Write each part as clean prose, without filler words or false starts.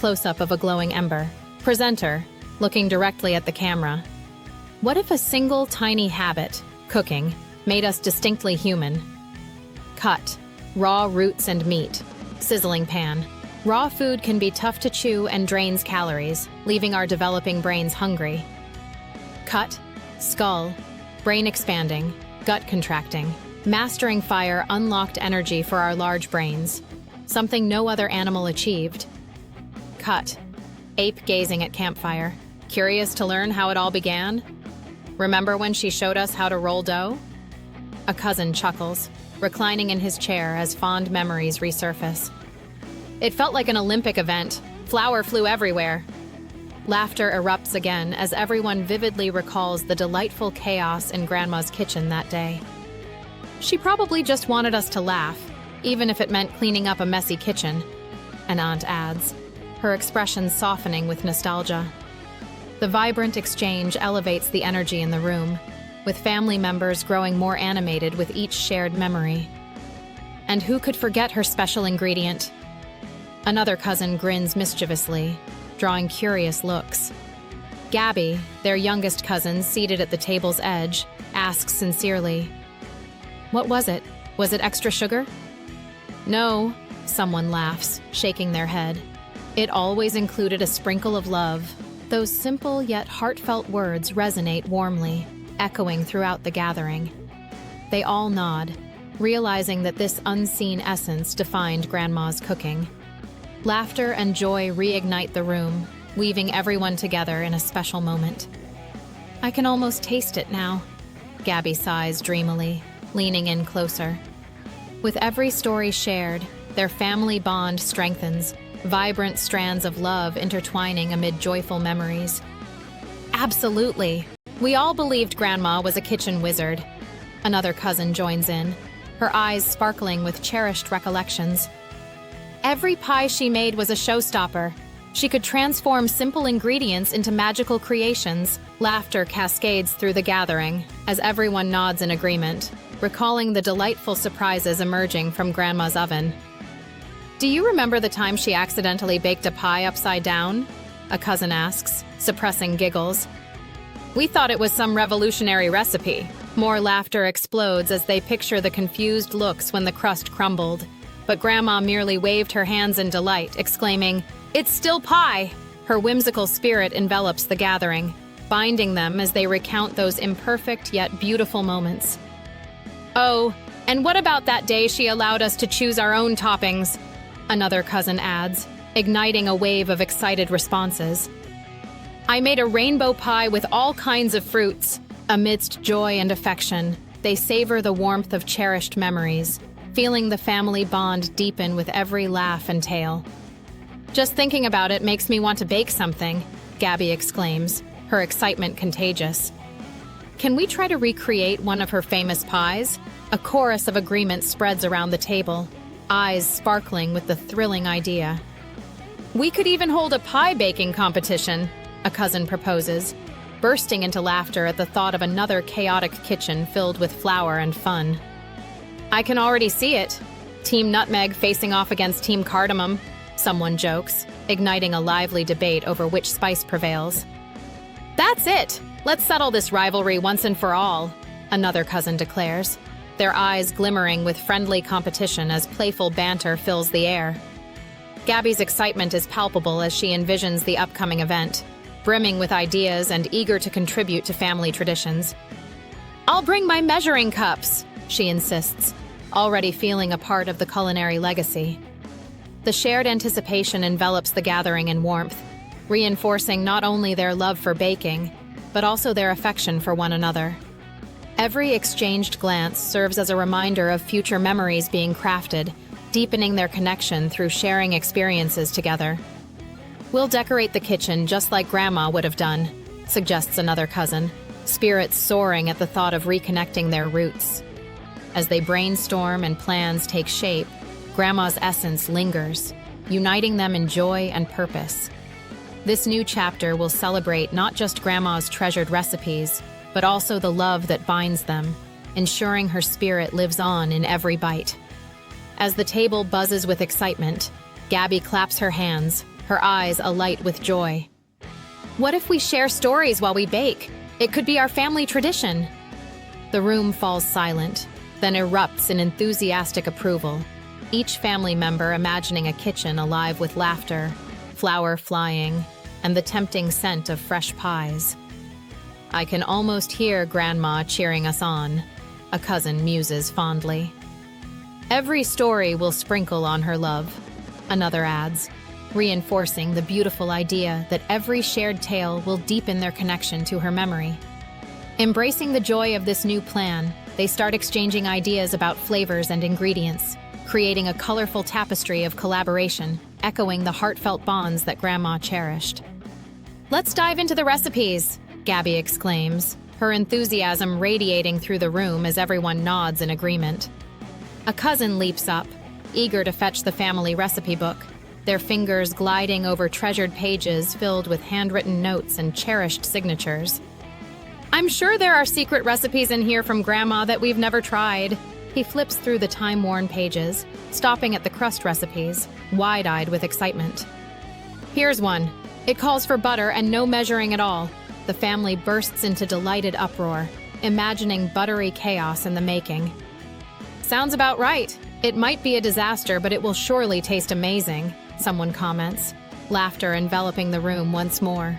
close-up of a glowing ember. Presenter, looking directly at the camera. What if a single tiny habit, cooking, made us distinctly human? Cut. Raw roots and meat. Sizzling pan. Raw food can be tough to chew and drains calories, leaving our developing brains hungry. Cut. Skull. Brain expanding. Gut contracting. Mastering fire unlocked energy for our large brains, something no other animal achieved. Cut. Ape gazing at campfire. Curious to learn how it all began? Remember when she showed us how to roll dough? A cousin chuckles, reclining in his chair as fond memories resurface. It felt like an Olympic event. Flour flew everywhere. Laughter erupts again as everyone vividly recalls the delightful chaos in Grandma's kitchen that day. She probably just wanted us to laugh, even if it meant cleaning up a messy kitchen, an aunt adds, her expression softening with nostalgia. The vibrant exchange elevates the energy in the room, with family members growing more animated with each shared memory. And who could forget her special ingredient? Another cousin grins mischievously, drawing curious looks. Gabby, their youngest cousin seated at the table's edge, asks sincerely, "What was it? Was it extra sugar?" "No," someone laughs, shaking their head. "It always included a sprinkle of love." Those simple yet heartfelt words resonate warmly, echoing throughout the gathering. They all nod, realizing that this unseen essence defined Grandma's cooking. Laughter and joy reignite the room, weaving everyone together in a special moment. "I can almost taste it now," Gabby sighs dreamily, leaning in closer. With every story shared, their family bond strengthens, vibrant strands of love intertwining amid joyful memories. "Absolutely. We all believed Grandma was a kitchen wizard." Another cousin joins in, her eyes sparkling with cherished recollections. "Every pie she made was a showstopper. She could transform simple ingredients into magical creations." Laughter cascades through the gathering as everyone nods in agreement, recalling the delightful surprises emerging from Grandma's oven. "Do you remember the time she accidentally baked a pie upside down?" a cousin asks, suppressing giggles. "We thought it was some revolutionary recipe." More laughter explodes as they picture the confused looks when the crust crumbled. But Grandma merely waved her hands in delight, exclaiming, "It's still pie!" Her whimsical spirit envelops the gathering, binding them as they recount those imperfect yet beautiful moments. "Oh, and what about that day she allowed us to choose our own toppings?" another cousin adds, igniting a wave of excited responses. "I made a rainbow pie with all kinds of fruits." Amidst joy and affection, they savor the warmth of cherished memories, feeling the family bond deepen with every laugh and tale. "Just thinking about it makes me want to bake something," Gabby exclaims, her excitement contagious. "Can we try to recreate one of her famous pies?" A chorus of agreement spreads around the table, eyes sparkling with the thrilling idea. "We could even hold a pie baking competition," a cousin proposes, bursting into laughter at the thought of another chaotic kitchen filled with flour and fun. "I can already see it. Team Nutmeg facing off against Team Cardamom," someone jokes, igniting a lively debate over which spice prevails. "That's it! Let's settle this rivalry once and for all," another cousin declares, their eyes glimmering with friendly competition as playful banter fills the air. Gabby's excitement is palpable as she envisions the upcoming event, brimming with ideas and eager to contribute to family traditions. "I'll bring my measuring cups," she insists, already feeling a part of the culinary legacy. The shared anticipation envelops the gathering in warmth, reinforcing not only their love for baking, but also their affection for one another. Every exchanged glance serves as a reminder of future memories being crafted, deepening their connection through sharing experiences together. "We'll decorate the kitchen just like Grandma would have done," suggests another cousin, spirits soaring at the thought of reconnecting their roots. As they brainstorm and plans take shape, Grandma's essence lingers, uniting them in joy and purpose. This new chapter will celebrate not just Grandma's treasured recipes, but also the love that binds them, ensuring her spirit lives on in every bite. As the table buzzes with excitement, Gabby claps her hands, her eyes alight with joy. What if we share stories while we bake? It could be our family tradition. The room falls silent, then erupts in enthusiastic approval, each family member imagining a kitchen alive with laughter, flour flying, and the tempting scent of fresh pies. I can almost hear Grandma cheering us on, a cousin muses fondly. Every story will sprinkle on her love, another adds, reinforcing the beautiful idea that every shared tale will deepen their connection to her memory. Embracing the joy of this new plan, they start exchanging ideas about flavors and ingredients, creating a colorful tapestry of collaboration, echoing the heartfelt bonds that Grandma cherished. "Let's dive into the recipes," Gabby exclaims, her enthusiasm radiating through the room as everyone nods in agreement. A cousin leaps up, eager to fetch the family recipe book, their fingers gliding over treasured pages filled with handwritten notes and cherished signatures. "I'm sure there are secret recipes in here from Grandma that we've never tried." He flips through the time-worn pages, stopping at the crust recipes, wide-eyed with excitement. "Here's one. It calls for butter and no measuring at all." The family bursts into delighted uproar, imagining buttery chaos in the making. "Sounds about right. It might be a disaster, but it will surely taste amazing," someone comments, laughter enveloping the room once more.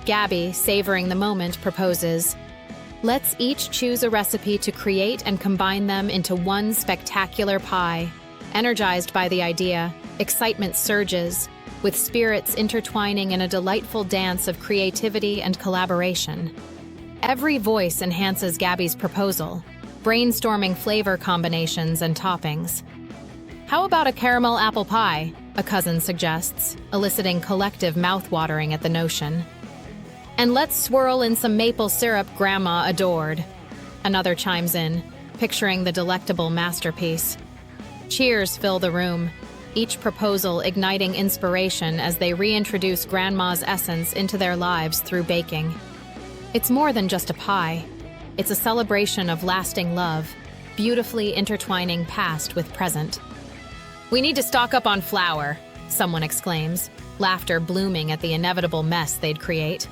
Gabby, savoring the moment, proposes, "Let's each choose a recipe to create and combine them into one spectacular pie." Energized by the idea, excitement surges, with spirits intertwining in a delightful dance of creativity and collaboration. Every voice enhances Gabby's proposal, brainstorming flavor combinations and toppings. "How about a caramel apple pie?" a cousin suggests, eliciting collective mouthwatering at the notion. "And let's swirl in some maple syrup Grandma adored," another chimes in, picturing the delectable masterpiece. Cheers fill the room, each proposal igniting inspiration as they reintroduce Grandma's essence into their lives through baking. It's more than just a pie. It's a celebration of lasting love, beautifully intertwining past with present. "We need to stock up on flour," someone exclaims, laughter blooming at the inevitable mess they'd create.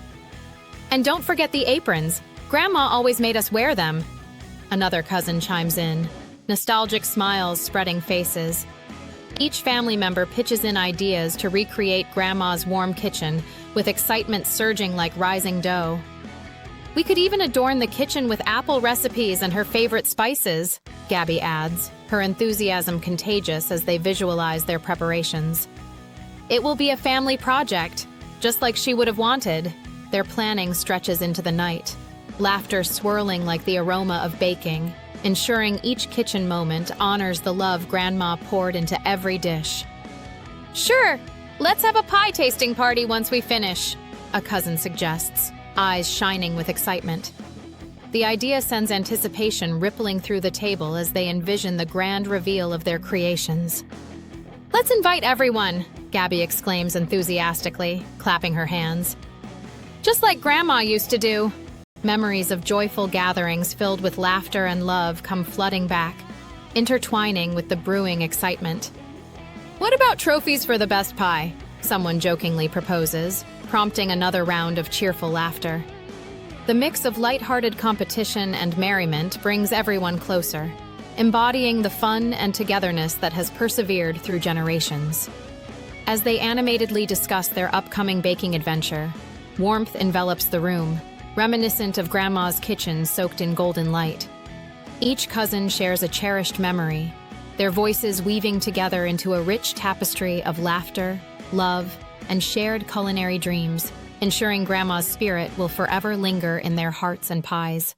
"And don't forget the aprons. Grandma always made us wear them," another cousin chimes in, nostalgic smiles spreading faces. Each family member pitches in ideas to recreate Grandma's warm kitchen, with excitement surging like rising dough. "We could even adorn the kitchen with apple recipes and her favorite spices," Gabby adds, her enthusiasm contagious as they visualize their preparations. "It will be a family project, just like she would have wanted." Their planning stretches into the night, laughter swirling like the aroma of baking, ensuring each kitchen moment honors the love Grandma poured into every dish. "Sure, let's have a pie tasting party once we finish," a cousin suggests, eyes shining with excitement. The idea sends anticipation rippling through the table as they envision the grand reveal of their creations. "Let's invite everyone," Gabby exclaims enthusiastically, clapping her hands. "Just like Grandma used to do." Memories of joyful gatherings filled with laughter and love come flooding back, intertwining with the brewing excitement. "What about trophies for the best pie?" someone jokingly proposes, prompting another round of cheerful laughter. The mix of lighthearted competition and merriment brings everyone closer, embodying the fun and togetherness that has persevered through generations. As they animatedly discuss their upcoming baking adventure, warmth envelops the room, reminiscent of Grandma's kitchen soaked in golden light. Each cousin shares a cherished memory, their voices weaving together into a rich tapestry of laughter, love, and shared culinary dreams, ensuring Grandma's spirit will forever linger in their hearts and pies.